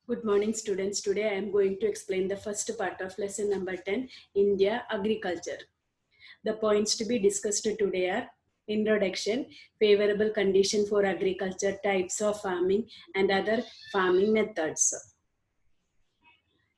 Good morning, students. Today I am going to explain the first part of lesson number 10, India Agriculture. The points to be discussed today are introduction, favorable condition for agriculture, types of farming, and other farming methods.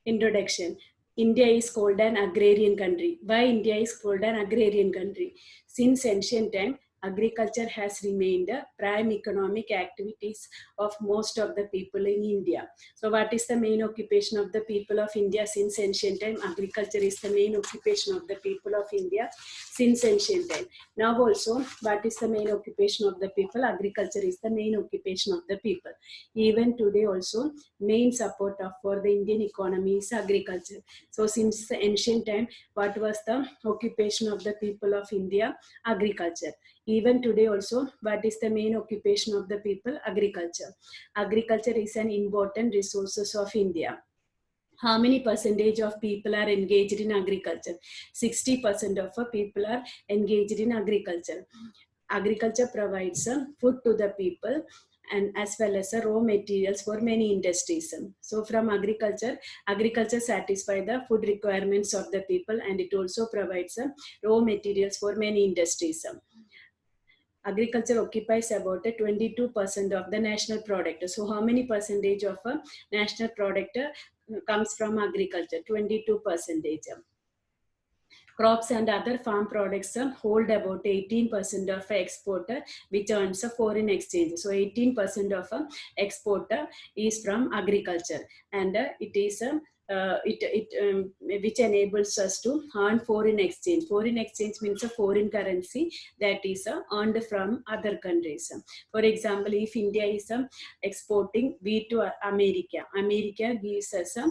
Introduction. India is called an agrarian country. Why India is called an agrarian country? Since ancient time, agriculture has remained the prime economic activities of most of the people in India. So what is the main occupation of the people of India since ancient time? Agriculture is the main occupation of the people of India since ancient time. Now also, what is the main occupation of the people? Agriculture is the main occupation of the people. Even today also, main support of for the Indian economy is agriculture. So since the ancient time, what was the occupation of the people of India? Agriculture. Even today also, what is the main occupation of the people? Agriculture. Agriculture is an important resources of India. How many percentage of people are engaged in agriculture? 60% of people are engaged in agriculture. Agriculture provides food to the people and as well as raw materials for many industries. So from agriculture satisfies the food requirements of the people, and it also provides raw materials for many industries. Agriculture occupies about 22% of the national product. So how many percentage of national product comes from agriculture? 22 percentage. Crops and other farm products hold about 18% of export, which earns a foreign exchange. So 18% of export is from agriculture, and it is which enables us to earn foreign exchange. Foreign exchange means a foreign currency that is earned from other countries. For example, if India is exporting wheat to America, America gives us a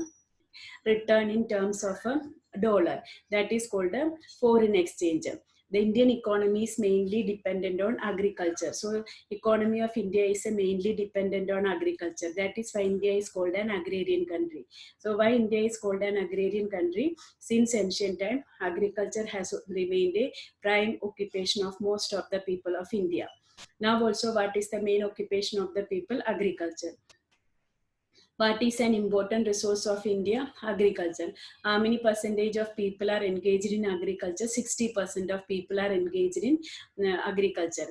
return in terms of a dollar. That is called a foreign exchange. The Indian economy is mainly dependent on agriculture. So economy of India is mainly dependent on agriculture. That is why India is called an agrarian country. So why India is called an agrarian country? Since ancient time, agriculture has remained a prime occupation of most of the people of India. Now also, what is the main occupation of the people? Agriculture. What is an important resource of India? Agriculture. How many percentage of people are engaged in agriculture? 60% of people are engaged in agriculture.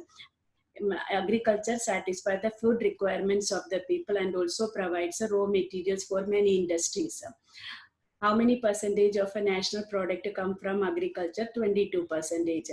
Agriculture satisfies the food requirements of the people and also provides raw materials for many industries. How many percentage of a national product come from agriculture? 22 percentage.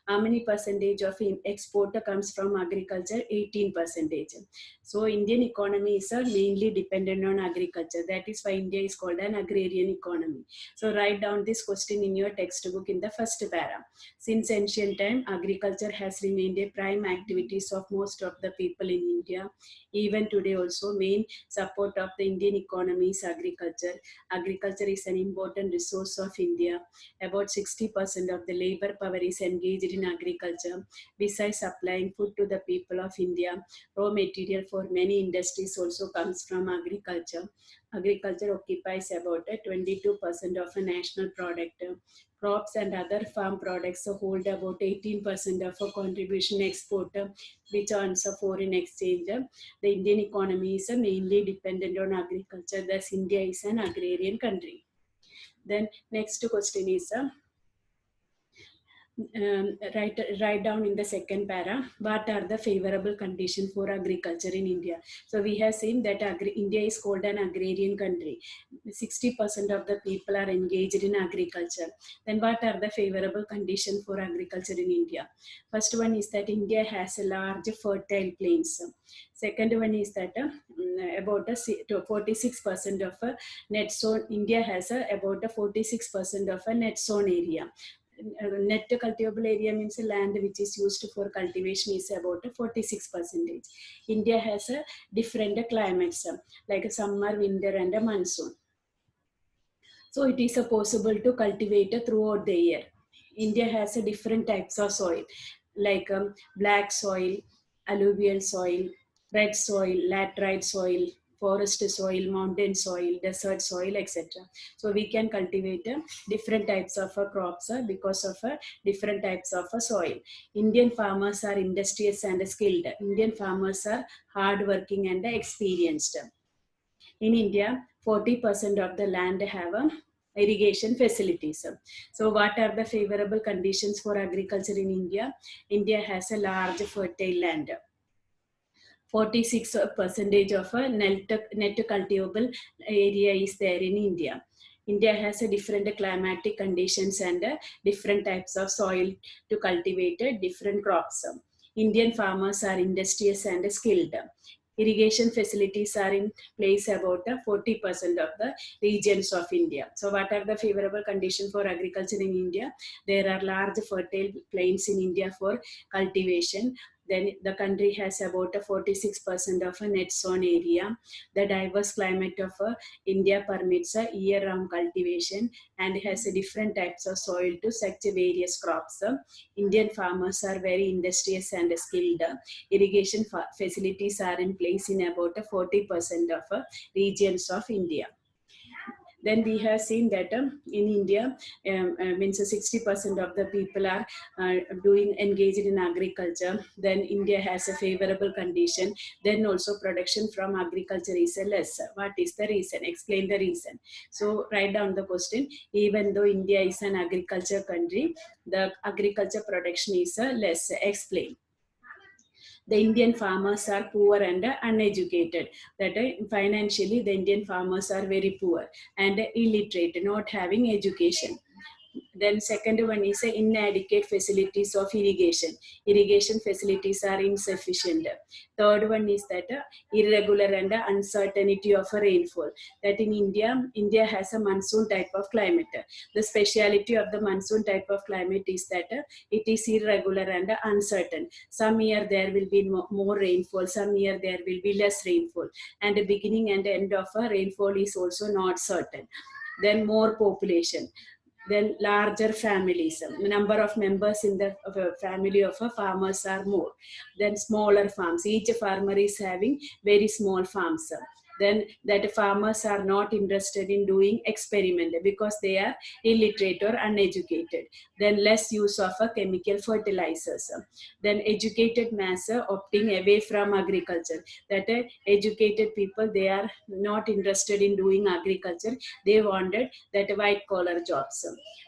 How many percentage of export comes from agriculture? 18 percentage. So Indian economy is mainly dependent on agriculture. That is why India is called an agrarian economy. So write down this question in your textbook in the first para. Since ancient time, agriculture has remained a prime activities of most of the people in India. Even today also, main support of the Indian economy is agriculture. Agriculture is an important resource of India. About 60% of the labor power is engaged in agriculture. Besides supplying food to the people of India, raw material for many industries also comes from agriculture. Agriculture occupies about 22% of a national product. Crops and other farm products hold about 18% of a contribution export, which earns a foreign exchange. The Indian economy is mainly dependent on agriculture, thus India is an agrarian country. Then next question is write down in the second para what are the favorable conditions for agriculture in India. So we have seen that India is called an agrarian country. 60% of the people are engaged in agriculture. Then what are the favorable conditions for agriculture in India? First one is that India has a large fertile plains. Second one is that about 46% of a net zone. India has about 46% of a net zone area. Net cultivable area means land which is used for cultivation is about 46 percentage. India has a different climates like a summer, winter, and a monsoon. So it is possible to cultivate throughout the year. India has a different types of soil like black soil, alluvial soil, red soil, laterite soil, forest soil, mountain soil, desert soil, etc. So we can cultivate different types of crops because of different types of soil. Indian farmers are industrious and skilled. Indian farmers are hardworking and experienced. In India, 40% of the land have irrigation facilities. So what are the favorable conditions for agriculture in India? India has a large fertile land. 46 percentage of a net cultivable area is there in India. India has a different climatic conditions and different types of soil to cultivate different crops. Indian farmers are industrious and skilled. Irrigation facilities are in place about 40% of the regions of India. So what are the favorable conditions for agriculture in India? There are large fertile plains in India for cultivation. Then the country has about a 46% of a net sown area. The diverse climate of India permits a year-round cultivation and has a different types of soil to such various crops. Indian farmers are very industrious and skilled. Irrigation facilities are in place in about 40% of regions of India. Then we have seen that in India, means 60% of the people are doing engaged in agriculture. Then India has a favorable condition. Then also production from agriculture is less. What is the reason? Explain the reason. So write down the question. Even though India is an agriculture country, the agriculture production is less. Explain. The Indian farmers are poor and uneducated. That financially, the Indian farmers are very poor and illiterate, not having education. Then second one is inadequate facilities of irrigation. Irrigation facilities are insufficient. Third one is that irregular and uncertainty of rainfall. That in India, India has a monsoon type of climate. The speciality of the monsoon type of climate is that it is irregular and uncertain. Some year there will be more rainfall, some year there will be less rainfall. And the beginning and end of a rainfall is also not certain. Then more population. Then larger families, number of members in the family of a farmers are more. Then smaller farms, each farmer is having very small farms. Then that farmers are not interested in doing experiment because they are illiterate or uneducated. Then less use of chemical fertilizers. Then educated mass opting away from agriculture. That educated people, they are not interested in doing agriculture. They wanted that white collar jobs.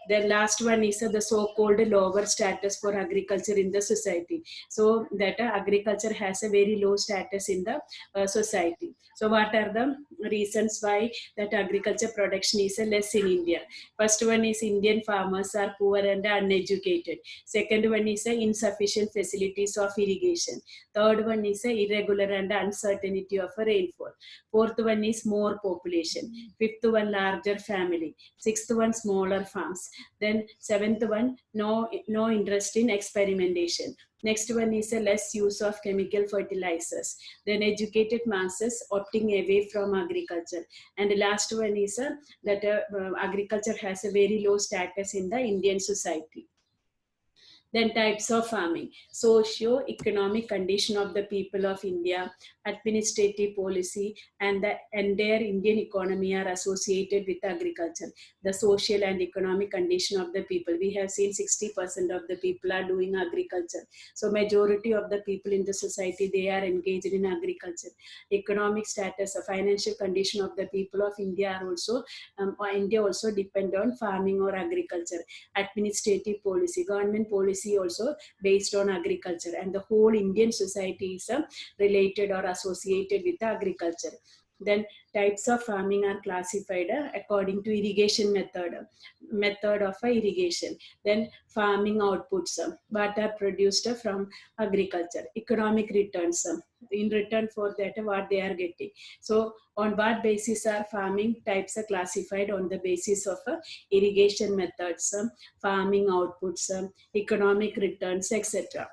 The last one is the so-called lower status for agriculture in the society. So that agriculture has a very low status in the society. So what are the reasons why that agriculture production is less in India? First one is Indian farmers are poor and uneducated. Second one is insufficient facilities of irrigation. Third one is irregular and uncertainty of rainfall. Fourth one is more population. Fifth one, larger family. Sixth one, smaller farms. Then seventh one, no interest in experimentation. Next one is a less use of chemical fertilizers. Then educated masses opting away from agriculture. And the last one is that agriculture has a very low status in the Indian society. Then types of farming, socio-economic condition of the people of India, administrative policy, and the entire Indian economy are associated with agriculture. The social and economic condition of the people. We have seen 60% of the people are doing agriculture. So majority of the people in the society, they are engaged in agriculture. Economic status, the financial condition of the people of India are also, India also depend on farming or agriculture. Administrative policy, government policy also based on agriculture, and the whole Indian society is related or associated with agriculture. Then types of farming are classified according to irrigation method of irrigation. Then farming outputs, what are produced from agriculture. Economic returns, in return for that what they are getting. So on what basis are farming types are classified? On the basis of irrigation methods, farming outputs, economic returns, etc.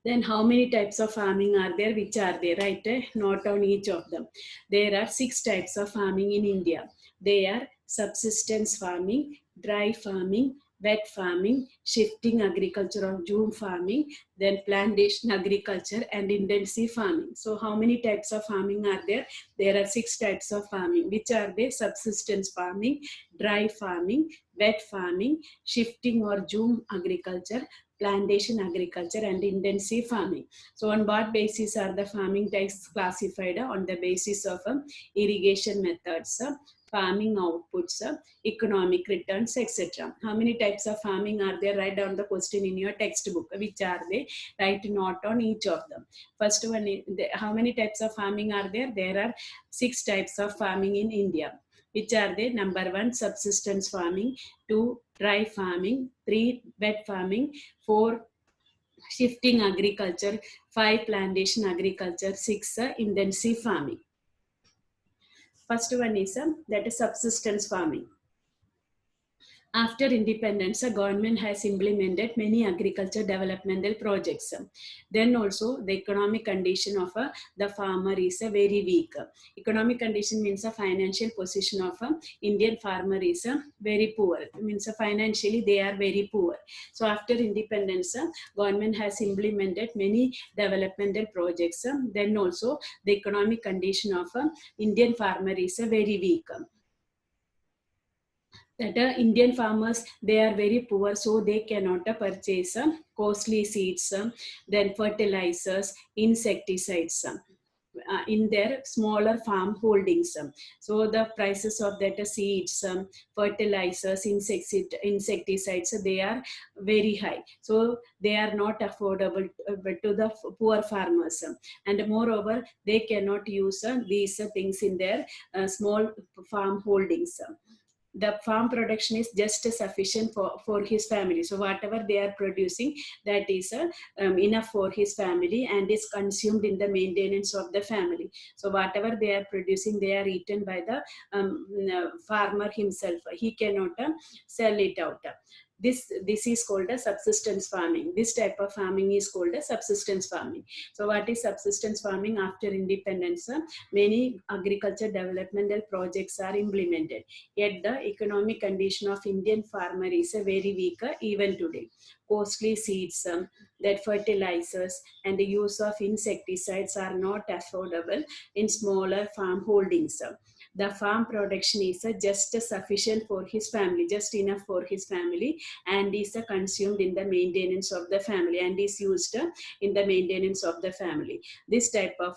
Then how many types of farming are there? Which are there? Right? Note on each of them. There are 6 types of farming in India. They are subsistence farming, dry farming, wet farming, shifting agriculture or Zoom farming, then plantation agriculture and intensive farming. So how many types of farming are there? There are 6 types of farming. Which are they? Subsistence farming, dry farming, wet farming, shifting or Zoom agriculture, plantation agriculture and intensive farming. So on what basis are the farming types classified? On the basis of irrigation methods, farming outputs, economic returns, etc. How many types of farming are there? Write down the question in your textbook. Which are they? Write note on each of them. First one is, how many types of farming are there? There are 6 types of farming in India. Which are they? Number 1, subsistence farming. 2, dry farming. 3, wet farming. 4, shifting agriculture. 5, plantation agriculture. 6, intensive farming. First one is that is subsistence farming. After independence, the government has implemented many agriculture developmental projects. Then also the economic condition of the farmer is very weak. Economic condition means a financial position of Indian farmer is very poor. It means financially they are very poor. So after independence, government has implemented many developmental projects. Then also the economic condition of Indian farmer is very weak. That Indian farmers, they are very poor, so they cannot purchase costly seeds, then fertilizers, insecticides in their smaller farm holdings. So the prices of that seeds, fertilizers, insecticides, they are very high. So they are not affordable to the poor farmers. And moreover, they cannot use these things in their small farm holdings. The farm production is just sufficient for his family. So whatever they are producing, that is enough for his family and is consumed in the maintenance of the family. So whatever they are producing, they are eaten by the farmer himself. He cannot sell it out. This is called a subsistence farming. This type of farming is called a subsistence farming. So what is subsistence farming? After independence, many agriculture developmental projects are implemented. Yet the economic condition of Indian farmer is very weak even today. Costly seeds, that fertilizers and the use of insecticides are not affordable in smaller farm holdings. The farm production is just sufficient for his family, just enough for his family, and is consumed in the maintenance of the family and is used in the maintenance of the family. This type of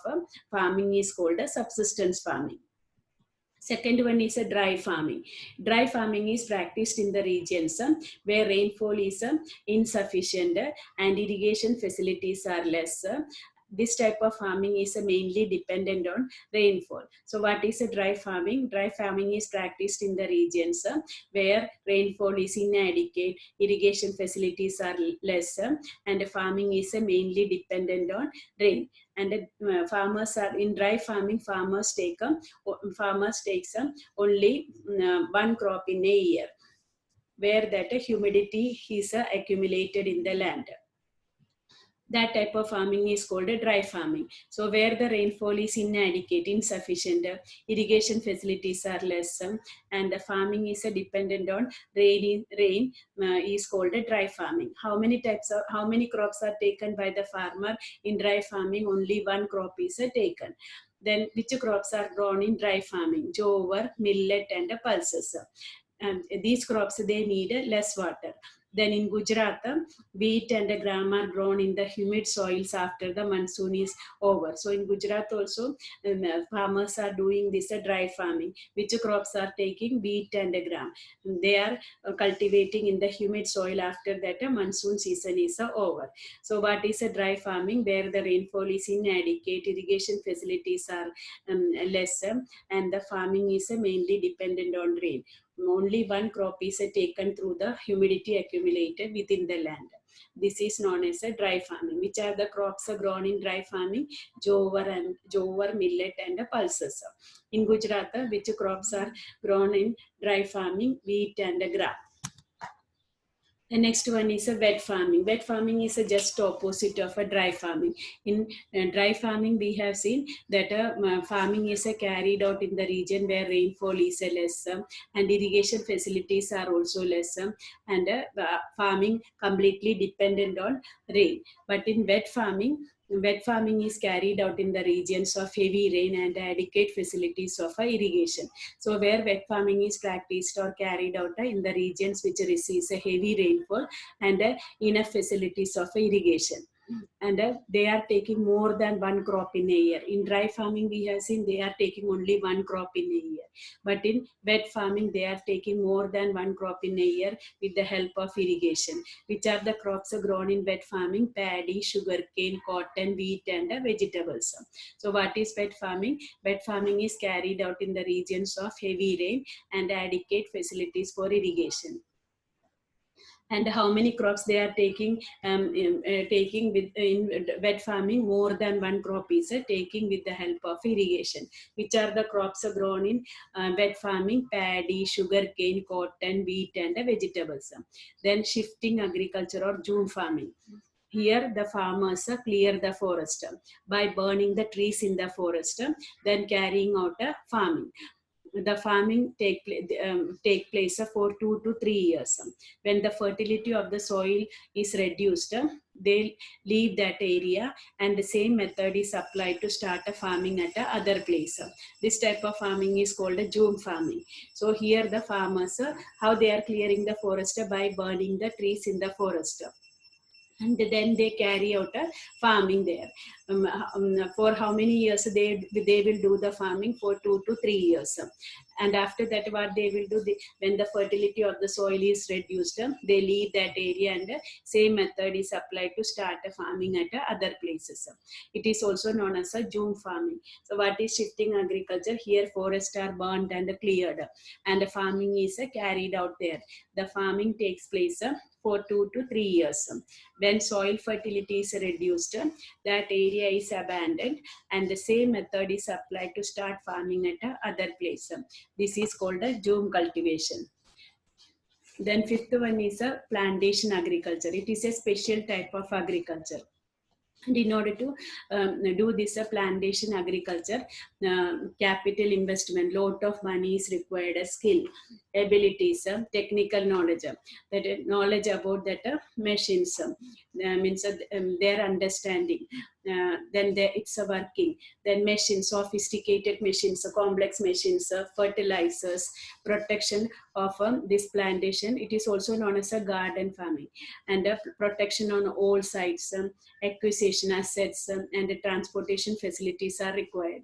farming is called a subsistence farming. Second one is a dry farming. Dry farming is practiced in the regions where rainfall is insufficient and irrigation facilities are less. This type of farming is mainly dependent on rainfall. So what is a dry farming? Dry farming is practiced in the regions where rainfall is inadequate, irrigation facilities are less, and farming is mainly dependent on rain. And farmers are in dry farming. Farmers takes only one crop in a year, where that humidity is accumulated in the land. That type of farming is called a dry farming. So where the rainfall is inadequate, insufficient, irrigation facilities are less, and the farming is dependent on rain is called a dry farming. How many crops are taken by the farmer in dry farming? Only one crop is taken. Then which crops are grown in dry farming? Jowar, millet and pulses. And these crops, they need less water. Then in Gujarat, wheat and gram are grown in the humid soils after the monsoon is over. So in Gujarat also, farmers are doing this dry farming. Which crops are taking? Wheat and gram. They are cultivating in the humid soil after that monsoon season is over. So what is a dry farming? Where the rainfall is inadequate, irrigation facilities are less, and the farming is mainly dependent on rain. Only one crop is taken through the humidity accumulated within the land. This is known as a dry farming. Which are the crops grown in dry farming? Jowar, millet and pulses. In Gujarat, which crops are grown in dry farming? Wheat and gram. The next one is a wet farming. Wet farming is just opposite of a dry farming. In dry farming, we have seen that farming is carried out in the region where rainfall is less, and irrigation facilities are also less, and farming completely dependent on rain. But in wet farming, wet farming is carried out in the regions of heavy rain and adequate facilities of irrigation. So where wet farming is practiced or carried out in the regions which receives a heavy rainfall and enough facilities of irrigation. And they are taking more than one crop in a year. In dry farming, we have seen they are taking only one crop in a year. But in wet farming, they are taking more than one crop in a year with the help of irrigation. Which are the crops grown in wet farming? Paddy, sugarcane, cotton, wheat, and vegetables. So what is wet farming? Wet farming is carried out in the regions of heavy rain and adequate facilities for irrigation. And how many crops they are taking, taking with in wet farming? More than one crop is taking with the help of irrigation. Which are the crops grown in wet farming? Paddy, sugarcane, cotton, wheat, and vegetables. Then shifting agriculture or June farming. Here the farmers clear the forest by burning the trees in the forest, then carrying out a farming. The farming take place for 2 to 3 years. When the fertility of the soil is reduced, they leave that area, and the same method is applied to start a farming at a other place. This type of farming is called a June farming. So here the farmers, how they are clearing the forest? By burning the trees in the forest, and then they carry out a farming there. For how many years they will do the farming? For 2 to 3 years. And after that, what they will do, when the fertility of the soil is reduced, they leave that area, and same method is applied to start a farming at other places. It is also known as a June farming. So what is shifting agriculture? Here forests are burned and cleared, and the farming is carried out there. The farming takes place for 2 to 3 years. When soil fertility is reduced, that area is abandoned, and the same method is applied to start farming at other place. This is called a June cultivation. Then fifth one is a plantation agriculture. It is a special type of agriculture. And in order to do this plantation agriculture, capital investment, lot of money is required, skill, abilities, technical knowledge, that knowledge about that machines, means their understanding. Then it's a working, then machines, sophisticated machines, complex machines, fertilizers, protection of this plantation. It is also known as a garden farming, and protection on all sides, acquisition assets, and the transportation facilities are required.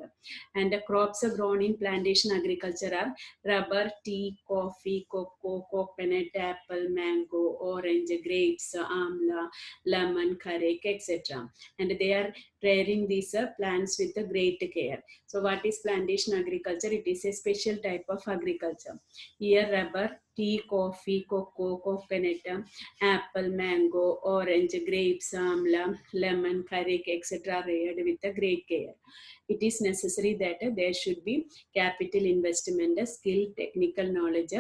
And the crops grown in plantation agriculture are rubber, tea, coffee, cocoa, coconut, apple, mango, orange, grapes, amla, lemon, kharek, etc. And they are rearing these plants with a great care. So what is plantation agriculture? It is a special type of agriculture. Here rubber, tea, coffee, cocoa, coconut, apple, mango, orange, grapes, amla, lemon, kharek, etc. reared with a great care. It is necessary that there should be capital investment, skill, technical knowledge,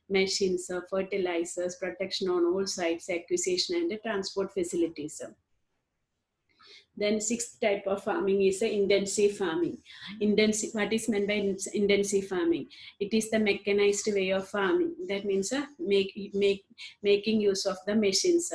machines, fertilizers, protection on all sides, acquisition, and transport facilities. Then sixth type of farming is intensive farming. Intensive, what is meant by intensive farming? It is the mechanized way of farming. That means making use of the machines.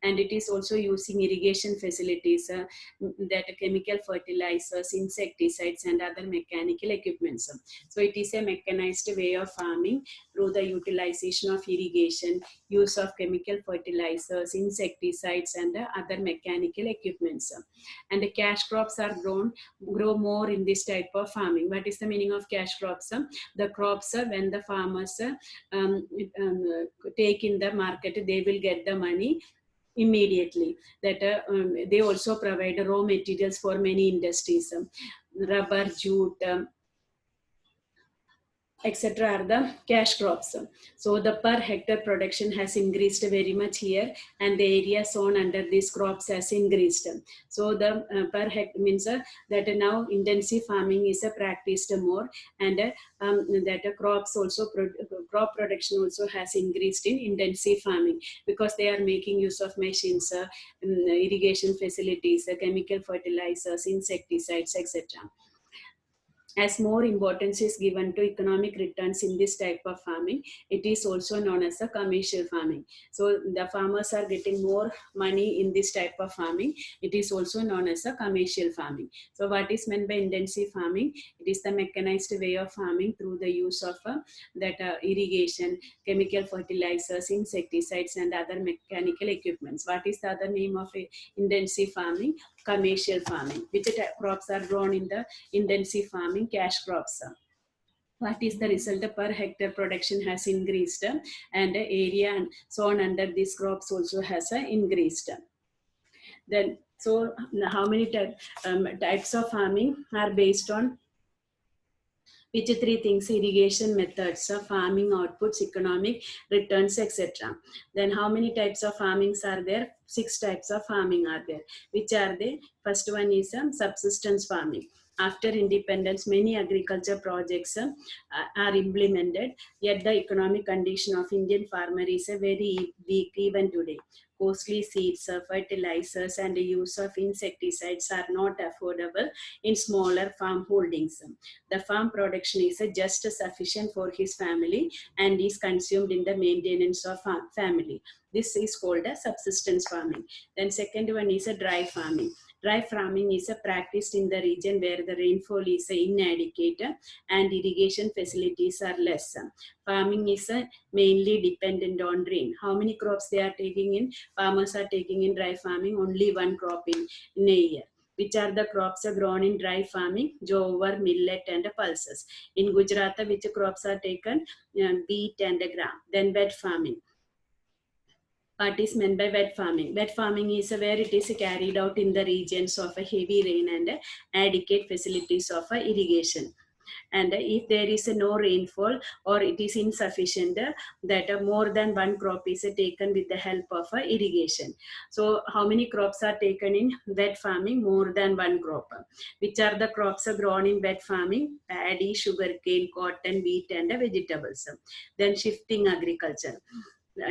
And it is also using irrigation facilities, that chemical fertilizers, insecticides, and other mechanical equipments. So it is a mechanized way of farming through the utilization of irrigation, use of chemical fertilizers, insecticides, and other mechanical equipments. And the cash crops are grow more in this type of farming. What is the meaning of cash crops? The crops, when the farmers take in the market, they will get the money immediately. That they also provide raw materials for many industries, rubber, jute, etc. are the cash crops. So the per hectare production has increased very much here, and the area sown under these crops has increased. So the per hectare means that now intensive farming is practiced more, and that crops also crop production also has increased in intensive farming, because they are making use of machines, irrigation facilities, chemical fertilizers, insecticides, etc. as more importance is given to economic returns in this type of farming, it is also known as a commercial farming. So the farmers are getting more money in this type of farming. It is also known as a commercial farming. So what is meant by intensive farming? It is the mechanized way of farming through the use of irrigation, chemical fertilizers, insecticides, and other mechanical equipments. What is the other name of intensive farming? Commercial farming. Which crops are grown in the intensive farming? Cash crops. What is the result? Per hectare production has increased, and the area and sown under these crops also has increased. Then, so how many types of farming are based on which three things? Irrigation methods, farming outputs, economic returns, etc. Then how many types of farmings are there? 6 types of farming are there. Which are they? First one is subsistence farming. After independence, many agriculture projects are implemented, yet the economic condition of Indian farmer is very weak even today. Costly seeds, fertilizers, and the use of insecticides are not affordable in smaller farm holdings. The farm production is just sufficient for his family and is consumed in the maintenance of family. This is called a subsistence farming. Then second one is a dry farming. Dry farming is practiced in the region where the rainfall is inadequate and irrigation facilities are less. Farming is mainly dependent on rain. How many crops they are taking in? Farmers are taking in dry farming only one crop in a year. Which are the crops are grown in dry farming? Jowar, millet, and pulses. In Gujarat, which crops are taken? Wheat and gram. Then wet farming. What is meant by wet farming? Wet farming is where it is carried out in the regions of a heavy rain and adequate facilities of irrigation. And if there is no rainfall or it is insufficient, that more than one crop is taken with the help of irrigation. So how many crops are taken in wet farming? More than one crop. Which are the crops are grown in wet farming? Paddy, sugarcane, cotton, wheat, and vegetables. Then shifting agriculture.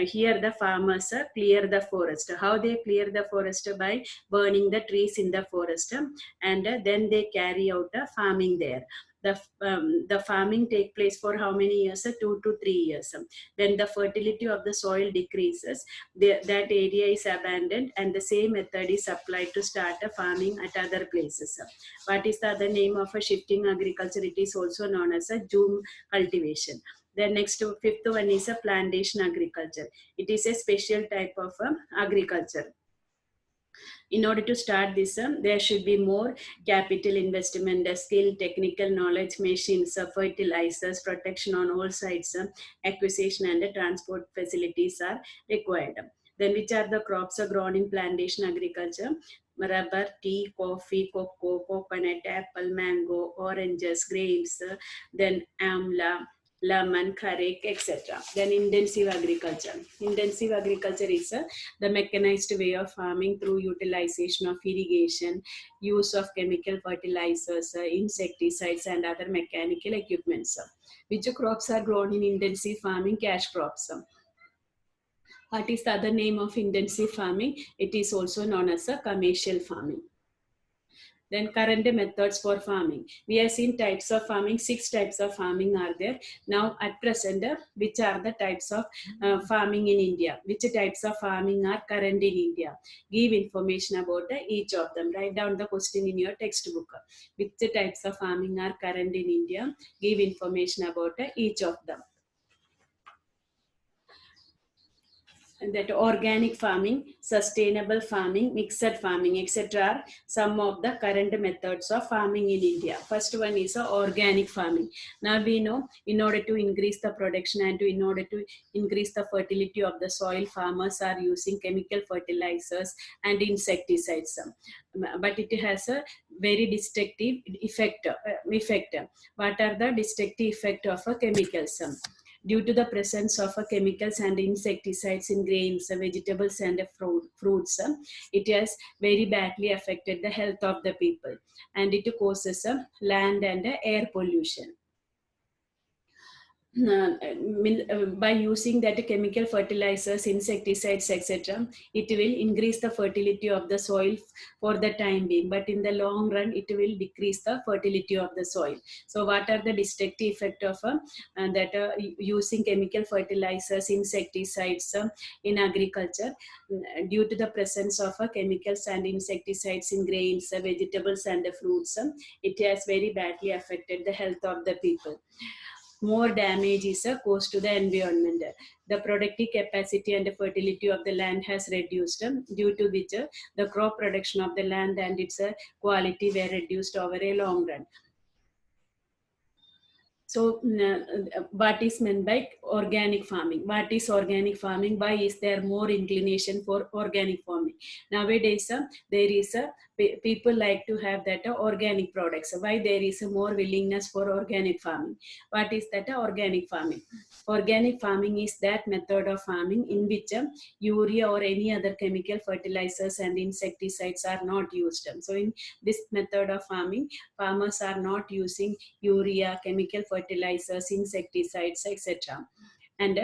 Here the farmers clear the forest. How they clear the forest? By burning the trees in the forest, and then they carry out farming there. The farming take place for how many years? 2 to 3 years. When the fertility of the soil decreases, that area is abandoned and the same method is applied to start a farming at other places. What is the other name of a shifting agriculture? It is also known as a Zoom cultivation. The next fifth one is a plantation agriculture. It is a special type of agriculture. In order to start this, there should be more capital investment, skill, technical knowledge, machines, fertilizers, protection on all sides, acquisition and transport facilities are required. Then which are the crops are grown in plantation agriculture? Rubber, tea, coffee, cocoa, coconut, apple, mango, oranges, grapes, then amla, lemon, kharek, etc. Then intensive agriculture. Intensive agriculture is the mechanized way of farming through utilization of irrigation, use of chemical fertilizers, insecticides, and other mechanical equipments. Which crops are grown in intensive farming? Cash crops. What is the other name of intensive farming? It is also known as a commercial farming. Then current methods for farming. We have seen types of farming, 6 types of farming are there. Now at present, which are the types of farming in India? Which types of farming are current in India? Give information about each of them. Write down the question in your textbook. Which types of farming are current in India? Give information about each of them. And that organic farming, sustainable farming, mixed farming, etc. are some of the current methods of farming in India. First one is organic farming. Now we know in order to increase the production and in order to increase the fertility of the soil, farmers are using chemical fertilizers and insecticides. But it has a very destructive effect. What are the destructive effect of chemicals? Due to the presence of chemicals and insecticides in grains, vegetables, and fruits, it has very badly affected the health of the people, and it causes land and air pollution. by using that chemical fertilizers, insecticides, etc., it will increase the fertility of the soil for the time being, but in the long run it will decrease the fertility of the soil. So what are the destructive effect of that using chemical fertilizers, insecticides in agriculture? Due to the presence of chemicals and insecticides in grains, vegetables and fruits, it has very badly affected the health of the people. More damage is caused to the environment. The productive capacity and the fertility of the land has reduced, due to which the crop production of the land and its quality were reduced over a long run. So, what is meant by organic farming? What is organic farming? Why is there more inclination for organic farming? Nowadays, there is a people like to have that organic products. Why there is a more willingness for organic farming? What is that organic farming? Organic farming is that method of farming in which urea or any other chemical fertilizers and insecticides are not used. So, in this method of farming, farmers are not using urea, chemical fertilizers, insecticides, etc. And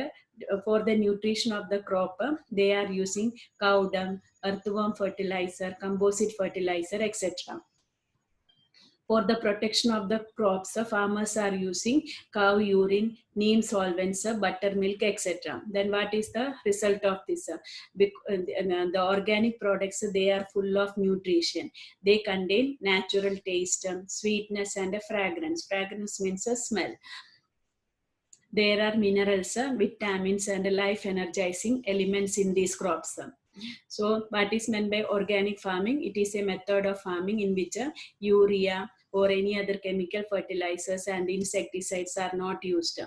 for the nutrition of the crop, they are using cow dung, earthworm fertilizer, composite fertilizer, etc. For the protection of the crops, farmers are using cow urine, neem solvents, buttermilk, etc. Then what is the result of this? The organic products, they are full of nutrition. They contain natural taste, sweetness and fragrance. Fragrance means a smell. There are minerals, vitamins and life energizing elements in these crops. So what is meant by organic farming? It is a method of farming in which urea or any other chemical fertilizers and insecticides are not used.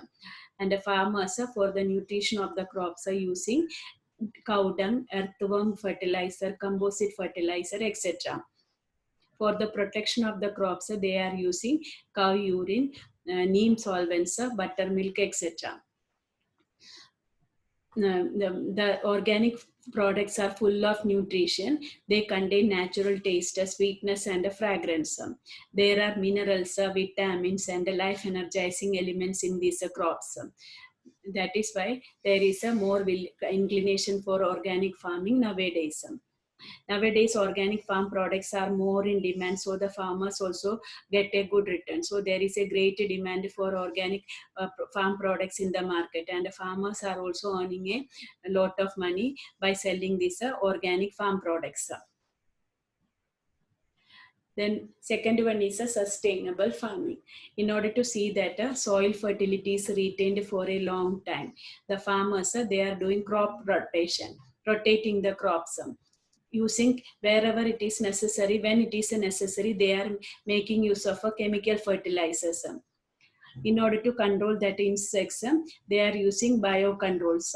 And the farmers, for the nutrition of the crops, are using cow dung, earthworm fertilizer, composite fertilizer, etc. For the protection of the crops, they are using cow urine, neem solvents, buttermilk, etc. The organic products are full of nutrition. They contain natural taste, sweetness and fragrance. There are minerals, vitamins and life energizing elements in these crops. That is why there is a more inclination for organic farming nowadays. Nowadays organic farm products are more in demand, so the farmers also get a good return. So there is a great demand for organic farm products in the market, and the farmers are also earning a lot of money by selling these organic farm products. Then second one is a sustainable farming. In order to see that soil fertility is retained for a long time, the farmers, they are doing crop rotation, rotating the crops. Using wherever it is necessary, when it is necessary, they are making use of a chemical fertilizers. In order to control that insects, they are using biocontrols,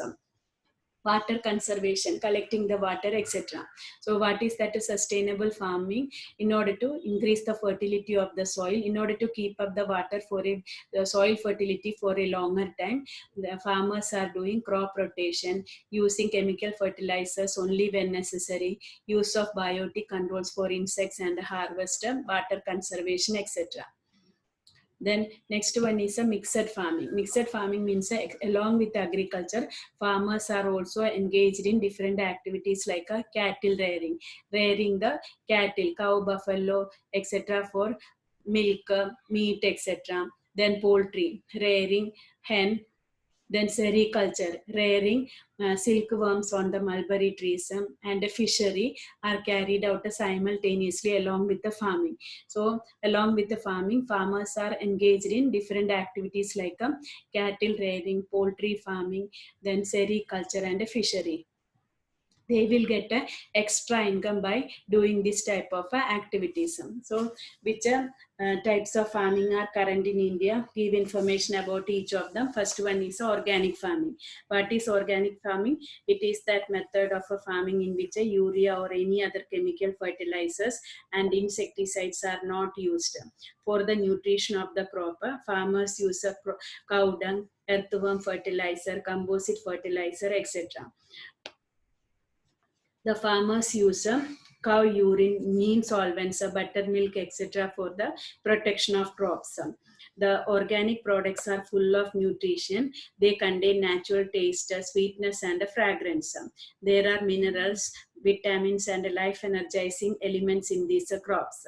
water conservation, collecting the water, etc. So what is that? A sustainable farming? In order to increase the fertility of the soil, in order to keep up the water for the soil fertility for a longer time, the farmers are doing crop rotation, using chemical fertilizers only when necessary, use of biotic controls for insects and harvest, water conservation, etc. Then next one is a mixed farming. Mixed farming means along with agriculture, farmers are also engaged in different activities like cattle rearing, rearing the cattle, cow, buffalo, etc. for milk, meat, etc. Then poultry, rearing hen, then sericulture, rearing silkworms on the mulberry trees, and a fishery are carried out simultaneously along with the farming. So along with the farming, farmers are engaged in different activities like cattle rearing, poultry farming, then sericulture and a fishery. They will get a extra income by doing this type of activities. So which types of farming are current in India? Give information about each of them. First one is organic farming. What is organic farming? It is that method of a farming in which a urea or any other chemical fertilizers and insecticides are not used. For the nutrition of the crop, farmers use a cow dung, earthworm fertilizer, composite fertilizer, etc. The farmers use cow urine, neem solvents, buttermilk, etc. for the protection of crops. The organic products are full of nutrition. They contain natural taste, sweetness, and fragrance. There are minerals, vitamins, and life energizing elements in these crops.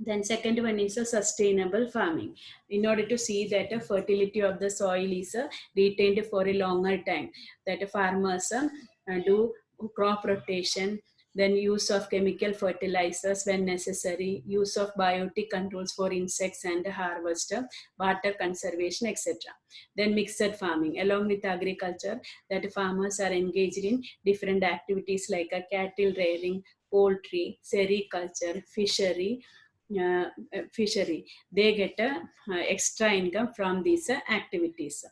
Then second one is a sustainable farming. In order to see that the fertility of the soil is retained for a longer time, that farmers do crop rotation, then use of chemical fertilizers when necessary, use of biotic controls for insects and harvest, water conservation, etc. Then mixed farming. Along with agriculture, that farmers are engaged in different activities like a cattle rearing, poultry, sericulture, uh, fishery. They get a extra income from these activities.